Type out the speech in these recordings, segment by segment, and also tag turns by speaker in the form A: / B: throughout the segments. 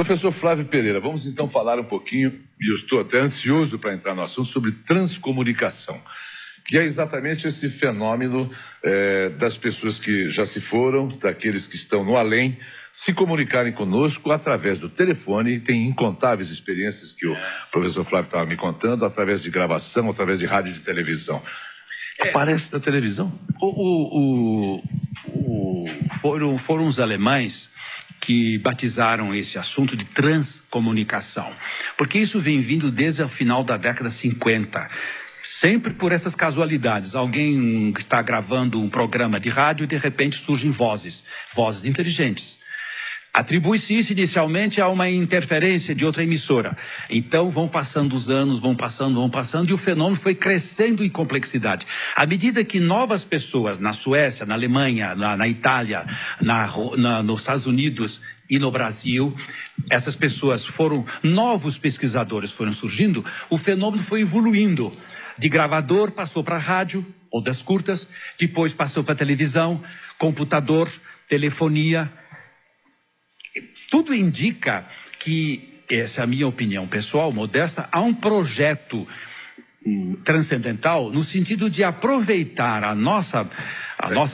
A: Professor Flávio Pereira, vamos então falar um pouquinho, e eu estou até ansioso para entrar no assunto, sobre transcomunicação, que é exatamente esse fenômeno das pessoas que já se foram, daqueles que estão no além, se comunicarem conosco através do telefone. E tem incontáveis experiências que o professor Flávio estava me contando, através de gravação, através de rádio e de televisão. Aparece na televisão?
B: Foram os alemães que batizaram esse assunto de transcomunicação, porque isso vem vindo desde o final da década 50, sempre por essas casualidades. Alguém está gravando um programa de rádio e de repente surgem vozes inteligentes. Atribui-se isso inicialmente a uma interferência de outra emissora. Então vão passando os anos, vão passando, e o fenômeno foi crescendo em complexidade. À medida que novas pessoas na Suécia, na Alemanha, na Itália, nos Estados Unidos e no Brasil, essas pessoas novos pesquisadores foram surgindo, o fenômeno foi evoluindo. De gravador passou para rádio, ondas curtas, depois passou para televisão, computador, telefonia. Tudo indica que, essa é a minha opinião pessoal, modesta, há um projeto transcendental no sentido de aproveitar a nossa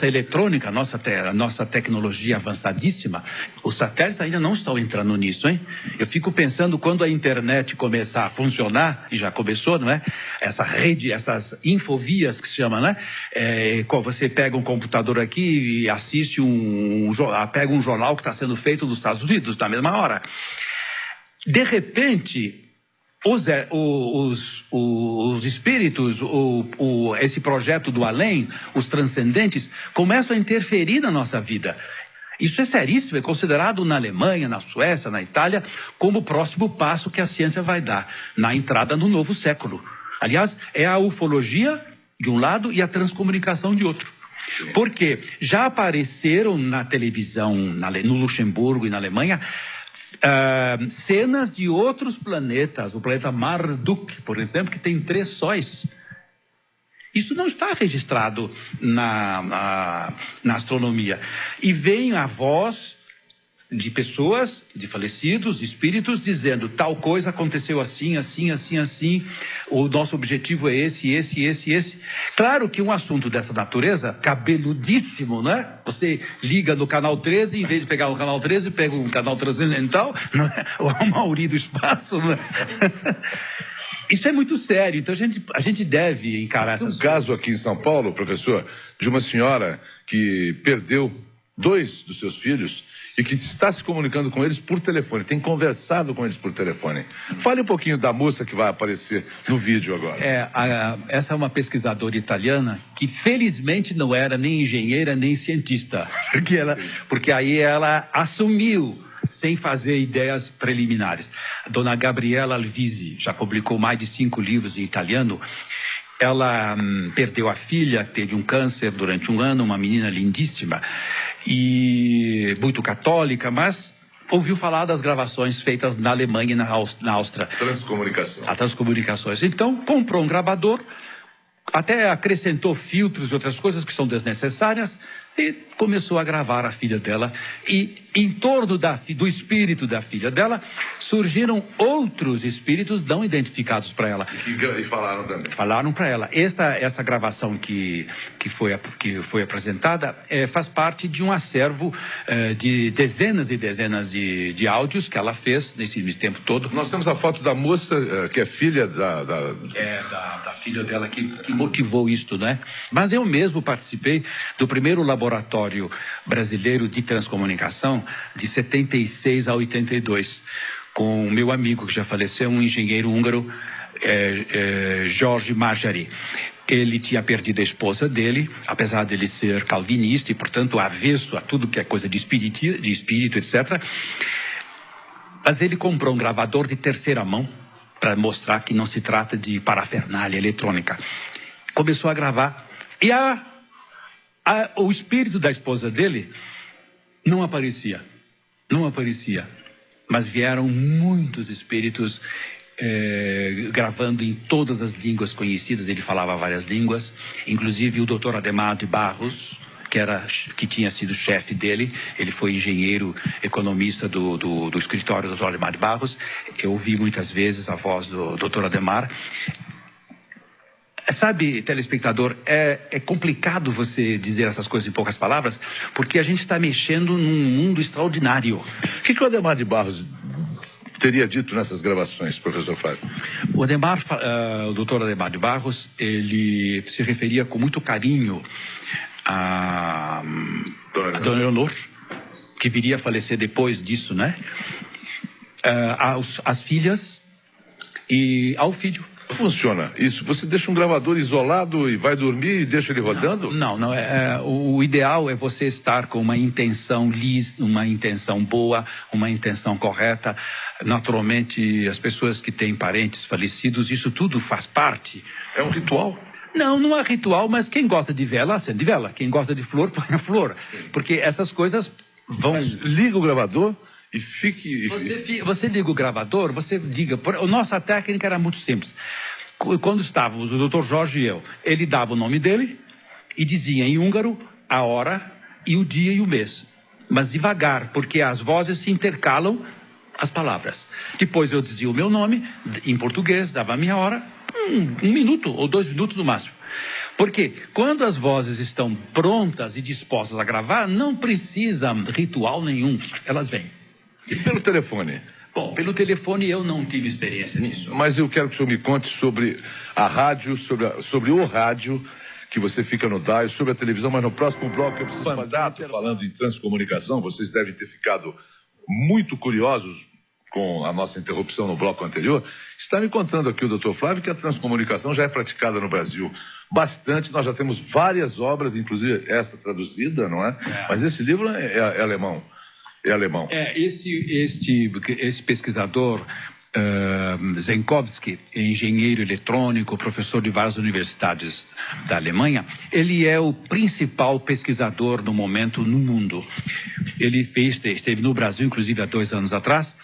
B: eletrônica, a nossa tecnologia avançadíssima. Os satélites ainda não estão entrando nisso, hein? Eu fico pensando, quando a internet começar a funcionar, e já começou, não é? Essa rede, essas infovias que se chama, né? Você pega um computador aqui e assiste pega um jornal que está sendo feito nos Estados Unidos na mesma hora. De repente, os espíritos, esse projeto do além, os transcendentes, começam a interferir na nossa vida. Isso é seríssimo, é considerado na Alemanha, na Suécia, na Itália, como o próximo passo que a ciência vai dar na entrada no novo século. Aliás, é a ufologia de um lado e a transcomunicação de outro. Porque já apareceram na televisão, no Luxemburgo e na Alemanha, cenas de outros planetas, o planeta Marduk, por exemplo, que tem 3 sóis. Isso não está registrado na astronomia. E vem a voz de pessoas, de falecidos, espíritos, dizendo: tal coisa aconteceu assim, assim, assim, assim, o nosso objetivo é esse. Claro que um assunto dessa natureza, cabeludíssimo, né? Você liga no canal 13, em vez de pegar o canal 13, pega um canal transcendental, não é? Ou a Mauri do espaço, não é? Isso é muito sério, então a gente deve encarar essas coisas.
A: Tem um caso aqui em São Paulo, professor, de uma senhora que perdeu 2 dos seus filhos e que está se comunicando com eles por telefone, tem conversado com eles por telefone. Fale um pouquinho da moça que vai aparecer no vídeo agora.
B: Essa é uma pesquisadora italiana que felizmente não era nem engenheira nem cientista, porque aí ela assumiu sem fazer ideias preliminares. Dona Gabriela Alvisi já publicou mais de 5 livros em italiano. Ela perdeu a filha, teve um câncer durante um ano, uma menina lindíssima e muito católica, mas ouviu falar das gravações feitas na Alemanha e na Áustria.
A: Transcomunicação.
B: A transcomunicações. Então, comprou um gravador, até acrescentou filtros e outras coisas que são desnecessárias, e começou a gravar a filha dela. E em torno do espírito da filha dela surgiram outros espíritos não identificados para ela.
A: E falaram também.
B: Falaram para ela. Essa gravação que foi apresentada faz parte de um acervo de dezenas e dezenas de áudios que ela fez nesse tempo todo.
A: Nós temos a foto da moça que é filha da
B: filha dela que motivou isto, né? Mas eu mesmo participei do primeiro laboratório brasileiro de transcomunicação de 76 a 82, com o meu amigo que já faleceu, um engenheiro húngaro, Jorge Marjari. Ele tinha perdido a esposa dele, apesar dele ser calvinista e, portanto, avesso a tudo que é coisa de espírito, etc. Mas ele comprou um gravador de terceira mão para mostrar que não se trata de parafernália eletrônica. Começou a gravar. E o espírito da esposa dele não aparecia. Mas vieram muitos espíritos gravando em todas as línguas conhecidas. Ele falava várias línguas, inclusive o Dr. Ademar de Barros, que tinha sido chefe dele. Ele foi engenheiro economista do escritório do Dr. Ademar de Barros. Eu ouvi muitas vezes a voz do Dr. Ademar. Sabe, telespectador, é complicado você dizer essas coisas em poucas palavras, porque a gente está mexendo num mundo extraordinário.
A: O que o Ademar de Barros teria dito nessas gravações, professor Flávio?
B: O Dr. Ademar de Barros, ele se referia com muito carinho a Dona Leonor, que viria a falecer depois disso, né? Às filhas e ao filho.
A: Funciona isso? Você deixa um gravador isolado e vai dormir e deixa ele rodando?
B: Não. O ideal é você estar com uma intenção uma intenção boa, uma intenção correta. Naturalmente, as pessoas que têm parentes falecidos, isso tudo faz parte.
A: É um ritual?
B: Não é ritual, mas quem gosta de vela, acende vela. Quem gosta de flor, põe a flor. Sim. Porque essas coisas vão...
A: Mas liga o gravador e fique...
B: Você liga o gravador, você diga... A nossa técnica era muito simples. Quando estávamos, o Dr. Jorge e eu, ele dava o nome dele e dizia em húngaro a hora e o dia e o mês. Mas devagar, porque as vozes se intercalam as palavras. Depois eu dizia o meu nome, em português, dava a minha hora, 1 minuto ou 2 minutos no máximo. Porque quando as vozes estão prontas e dispostas a gravar, não precisa ritual nenhum, elas vêm.
A: E pelo telefone?
B: Bom, pelo telefone eu não tive experiência nisso.
A: Mas eu quero que o senhor me conte sobre a rádio, sobre o rádio, que você fica no dial, sobre a televisão, mas no próximo bloco eu preciso fazer, falando em transcomunicação, vocês devem ter ficado muito curiosos com a nossa interrupção no bloco anterior. Está me contando aqui o Dr. Flávio que a transcomunicação já é praticada no Brasil bastante. Nós já temos várias obras, inclusive essa traduzida, não é? Mas esse livro é alemão. É alemão.
B: Esse pesquisador, Zenkowski, engenheiro eletrônico, professor de várias universidades da Alemanha, ele é o principal pesquisador no momento no mundo. Ele esteve no Brasil, inclusive, há 2 anos atrás,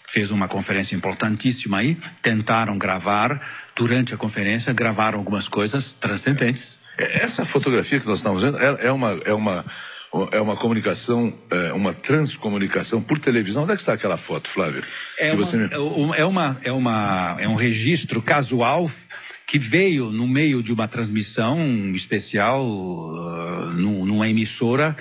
B: fez uma conferência importantíssima aí, tentaram gravar, durante a conferência, gravaram algumas coisas transcendentes.
A: Essa fotografia que nós estamos vendo é uma comunicação, uma transcomunicação por televisão. Onde é que está aquela foto, Flávio?
B: É um registro casual que veio no meio de uma transmissão especial numa emissora,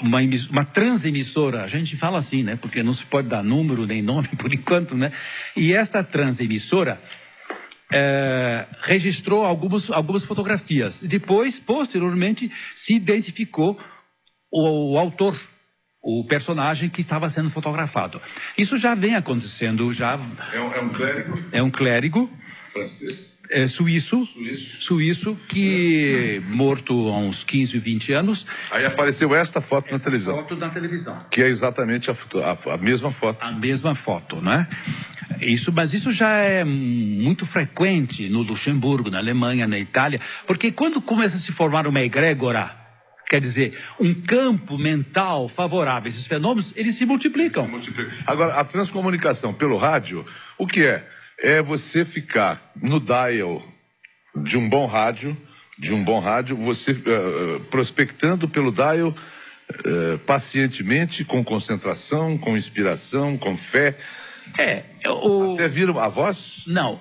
B: uma transemissora. A gente fala assim, né? Porque não se pode dar número nem nome por enquanto, né? E esta transemissora registrou algumas fotografias. Depois, posteriormente, se identificou o autor, o personagem que estava sendo fotografado. Isso já vem acontecendo, já...
A: É um clérigo?
B: É um clérigo.
A: Francês?
B: Suíço, que morto há uns 15, 20 anos.
A: Aí apareceu esta foto na televisão.
B: Foto na televisão.
A: Que é exatamente a mesma foto.
B: A mesma foto, né? Mas isso já é muito frequente no Luxemburgo, na Alemanha, na Itália, porque quando começa a se formar uma egrégora, quer dizer, um campo mental favorável a esses fenômenos, eles se multiplicam.
A: Agora, a transcomunicação pelo rádio, o que é? É você ficar no dial de um bom rádio, você prospectando pelo dial pacientemente, com concentração, com inspiração, com fé. Até vir a voz?
B: Não,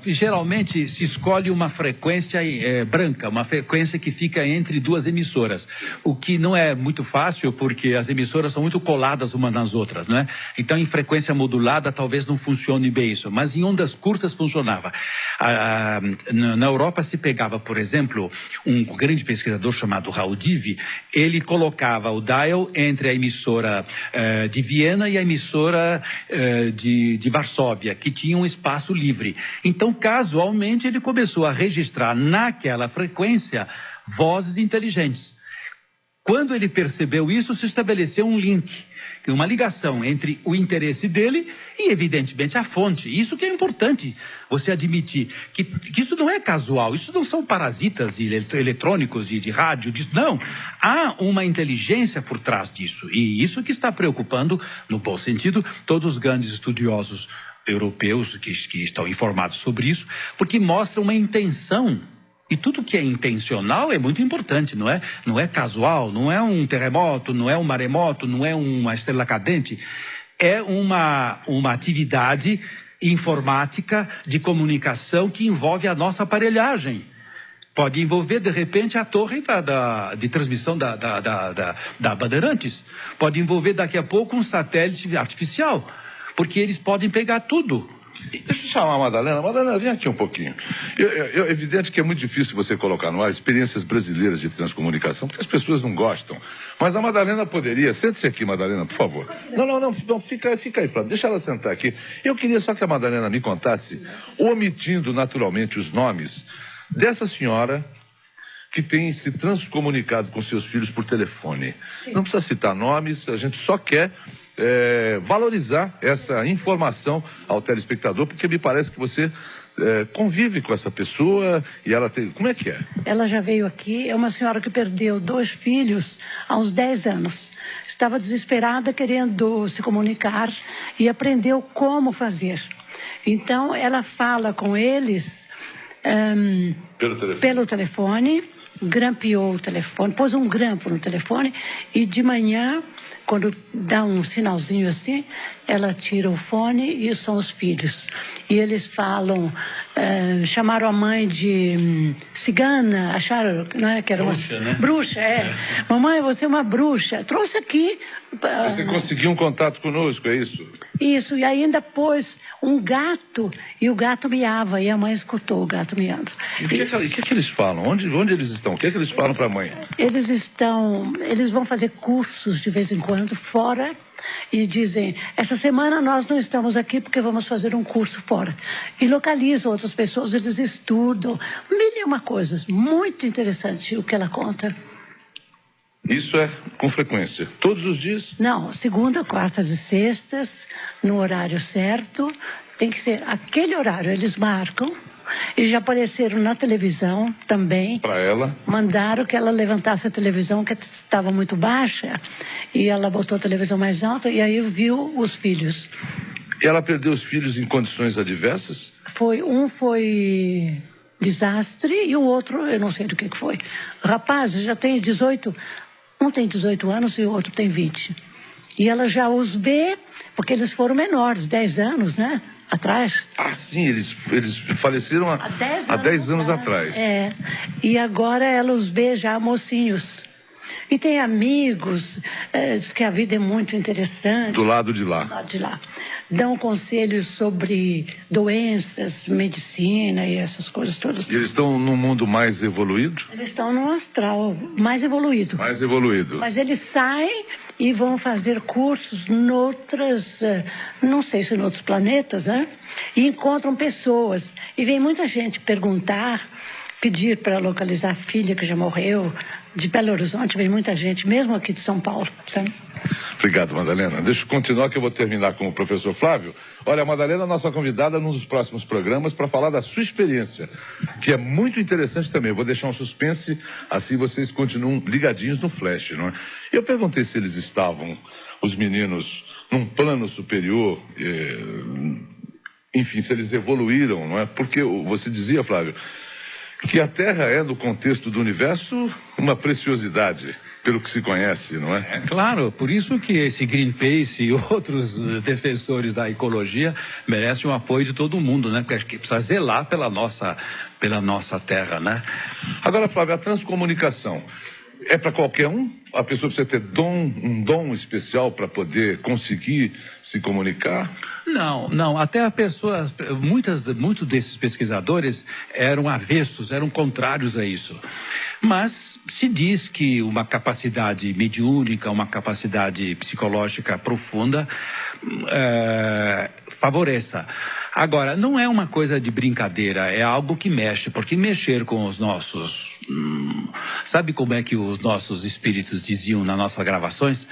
B: geralmente se escolhe uma frequência branca, uma frequência que fica entre 2 emissoras, o que não é muito fácil porque as emissoras são muito coladas umas nas outras, né? Então em frequência modulada talvez não funcione bem isso, mas em ondas curtas funcionava. Na Europa se pegava, por exemplo, um grande pesquisador chamado Raul Divi, ele colocava o dial entre a emissora de Viena e a emissora de Varsóvia, que tinha um espaço livre. Então, casualmente, ele começou a registrar naquela frequência vozes inteligentes. Quando ele percebeu isso, se estabeleceu um link, uma ligação entre o interesse dele e, evidentemente, a fonte. Isso que é importante, você admitir que isso não é casual, isso não são parasitas eletrônicos de rádio, não. Há uma inteligência por trás disso, e isso que está preocupando, no bom sentido, todos os grandes estudiosos europeus que estão informados sobre isso, porque mostra uma intenção E tudo que é intencional é muito importante, não é? Não é casual, não é um terremoto, não é um maremoto, não é uma estrela cadente. É uma atividade informática de comunicação que envolve a nossa aparelhagem. Pode envolver, de repente, a torre de transmissão da Bandeirantes. Pode envolver, daqui a pouco, um satélite artificial. Porque eles podem pegar tudo.
A: Deixa eu chamar a Madalena. Madalena, vem aqui um pouquinho. É evidente que é muito difícil você colocar no ar experiências brasileiras de transcomunicação, porque as pessoas não gostam. Mas a Madalena poderia... Sente-se aqui, Madalena, por favor. Não, fica aí, Flávio. Deixa ela sentar aqui. Eu queria só que a Madalena me contasse, omitindo naturalmente os nomes, dessa senhora que tem se transcomunicado com seus filhos por telefone. Não precisa citar nomes, a gente só quer... valorizar essa informação ao telespectador, porque me parece que você convive com essa pessoa e ela tem... Como é que é?
C: Ela já veio aqui, é uma senhora que perdeu 2 filhos há uns 10 anos. Estava desesperada, querendo se comunicar e aprendeu como fazer. Então, ela fala com eles pelo telefone, grampeou o telefone, pôs um grampo no telefone e de manhã... Quando dá um sinalzinho assim, ela tira o fone e são os filhos. E eles falam, chamaram a mãe de cigana, acharam, não é, que era
B: bruxa,
C: uma...
B: né?
C: Bruxa, Mamãe, você é uma bruxa. Trouxe aqui...
A: Você conseguiu um contato conosco, é isso?
C: Isso, e ainda pôs um gato, e o gato miava, e a mãe escutou o gato miando.
A: E o que eles falam? Onde eles estão? O que eles falam para a mãe?
C: Eles vão fazer cursos de vez em quando, fora, e dizem, essa semana nós não estamos aqui porque vamos fazer um curso fora. E localizam outras pessoas, eles estudam, mil e uma coisas, muito interessante o que ela conta.
A: Isso é com frequência? Todos os dias?
C: Não, segunda, quartas e sextas, no horário certo, tem que ser aquele horário, eles marcam. E já apareceram na televisão também.
A: Para ela?
C: Mandaram que ela levantasse a televisão, que estava muito baixa. E ela botou a televisão mais alta e aí viu os filhos.
A: E ela perdeu os filhos em condições adversas?
C: Um foi desastre e o outro, eu não sei do que foi. Rapaz, já tem 18... Um tem 18 anos e o outro tem 20. E ela já os vê, porque eles foram menores, 10 anos, né? Atrás.
A: Ah, sim, eles faleceram há 10 anos atrás.
C: É, e agora ela os vê já mocinhos. E tem amigos, diz que a vida é muito interessante.
A: Do lado de lá.
C: Do lado de lá. Dão conselhos sobre doenças, medicina e essas coisas todas.
A: E eles estão num mundo mais evoluído?
C: Eles estão num astral mais evoluído.
A: Mais evoluído.
C: Mas eles saem e vão fazer cursos noutras, não sei se em outros planetas, né? E encontram pessoas. E vem muita gente perguntar, pedir para localizar a filha que já morreu. De Belo Horizonte vem muita gente, mesmo aqui de São Paulo, sabe?
A: Obrigado, Madalena. Deixa eu continuar que eu vou terminar com o professor Flávio. Olha, a Madalena é nossa convidada num dos próximos programas para falar da sua experiência, que é muito interessante também. Eu vou deixar um suspense, assim vocês continuam ligadinhos no flash, não é? Eu perguntei se eles estavam, os meninos, num plano superior, enfim, se eles evoluíram, não é? Porque você dizia, Flávio, que a Terra é, no contexto do universo, uma preciosidade, pelo que se conhece, não é?
B: Claro, por isso que esse Greenpeace e outros defensores da ecologia merecem o apoio de todo mundo, né? Porque precisa zelar pela nossa Terra, né?
A: Agora, Flávio, a transcomunicação é para qualquer um? A pessoa precisa ter um dom especial para poder conseguir se comunicar?
B: Não. Até a pessoa, muitos desses pesquisadores eram avessos, eram contrários a isso. Mas se diz que uma capacidade mediúnica, uma capacidade psicológica profunda favoreça. Agora, não é uma coisa de brincadeira, é algo que mexe, porque mexer com os nossos... sabe como é que os nossos espíritos diziam nas nossas gravações?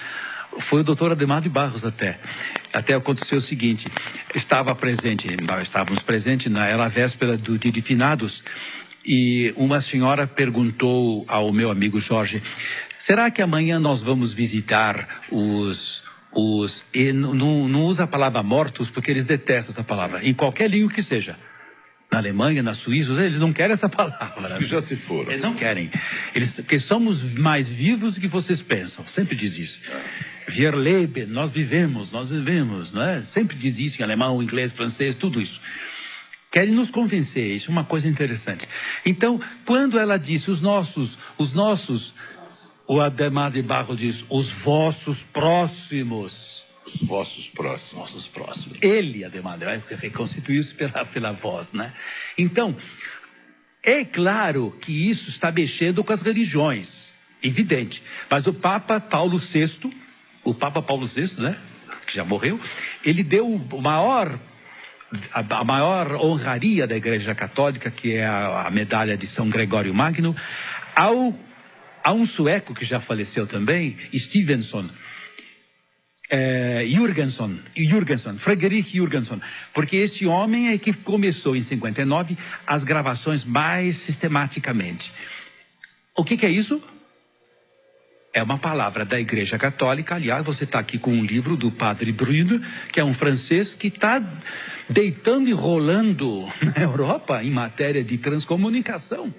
B: Foi o doutor Ademar de Barros até aconteceu o seguinte, nós estávamos presentes na véspera do dia de finados, e uma senhora perguntou ao meu amigo Jorge, será que amanhã nós vamos visitar e não usa a palavra mortos, porque eles detestam essa palavra, em qualquer língua que seja. na Alemanha, na Suíça, eles não querem essa palavra.
A: Que já se foram.
B: Eles não querem. Porque somos mais vivos do que vocês pensam. Sempre diz isso. Wir leben, nós vivemos, não é? Sempre diz isso em alemão, inglês, francês, tudo isso. Querem nos convencer, isso é uma coisa interessante. Então, quando ela disse os nossos, o Adhemar de Barros diz, os vossos próximos.
A: Os vossos próximos.
B: Nossos próximos. Ele, Adhemar, vai reconstituir-se pela voz, né? Então, é claro que isso está mexendo com as religiões, evidente. Mas o Papa Paulo VI, né, que já morreu, ele deu a maior honraria da Igreja Católica, que é a medalha de São Gregório Magno, a um sueco que já faleceu também, Stevenson, Frederick Jürgenson, porque este homem é que começou em 59 as gravações mais sistematicamente. O que é isso? É uma palavra da Igreja Católica. Aliás, você está aqui com um livro do Padre Bruno, que é um francês que está deitando e rolando na Europa em matéria de transcomunicação.